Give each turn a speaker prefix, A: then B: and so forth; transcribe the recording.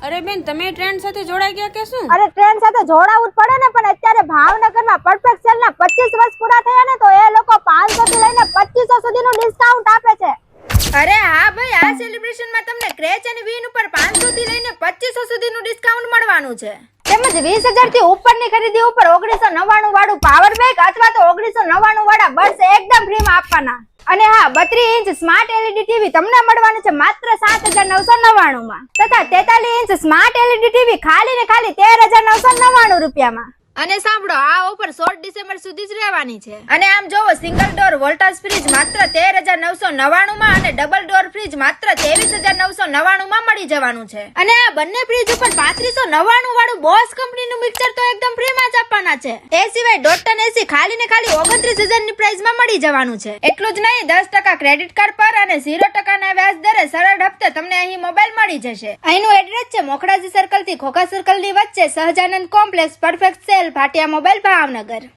A: અરે બેન, તમે ટ્રેન્ડ સાથે જોડાઈ ગયા કે શું?
B: અરે ટ્રેન્ડ સાથે જોડાવું જ પડે ને, પણ અત્યારે ભાવનગરમાં પરફેક્ટ સેલ ના 25 વર્ષ પૂરા થયા ને, તો એ લોકો 500 થી લઈને 2500 સુધીનું ડિસ્કાઉન્ટ આપે છે.
C: અરે હા ભાઈ, આ સેલિબ્રેશનમાં તમને ક્રેચ અને વિન ઉપર 500 થી લઈને 2500 સુધીનું ડિસ્કાઉન્ટ મળવાનું છે.
B: તેમજ 20,000 થી ઉપરની ખરીદી ઉપર 1999 વાળું પાવર બેંક અથવા તો 1999 વાળા બર્ડ્સ એકદમ ફ્રીમાં આપવાના. અને હા, 32 ઇંચ સ્માર્ટ એલઈડી ટીવી તમને મળવાનું છે માત્ર 7,999 માં, તથા 43 ઇંચ સ્માર્ટ એલઈડી ટીવી ખાલી ને ખાલી 13,999 રૂપિયામાં.
C: અને સાંભળો, આ ઓફર 16 ડિસેમ્બર સુધી જ રહેવાની છે. અને આમ જોવો, સિંગલ ડોર વોલ્ટાસ ફ્રીજ માત્ર 13,999 માં અને ડબલ ડોર ફ્રીજ માત્ર 23,999 માં મળી જવાનું છે. અને આ બંને ફ્રીજ ઉપર 3599 વાળું બોસ કંપનીનું મિક્સર તો એકદમ ફ્રીમાં જ આપવાના છે. એ સિવાય ડોટન એસી ખાલી ને ખાલી 29,000 ની પ્રાઇસમાં મળી જવાનું છે. એટલું જ નહીં, 10% ક્રેડિટ કાર્ડ પર અને 0% ના વ્યાજ દરે સરળ હપ્તે તમને અહીં મોબાઈલ મળી જશે. અહીંનું એડ્રેસ છે મોખડાજી સર્કલ થી ખોખા સર્કલ ની વચ્ચે, Sahajanand complex, perfect cell, Bhatia mobile, Bhavnagar.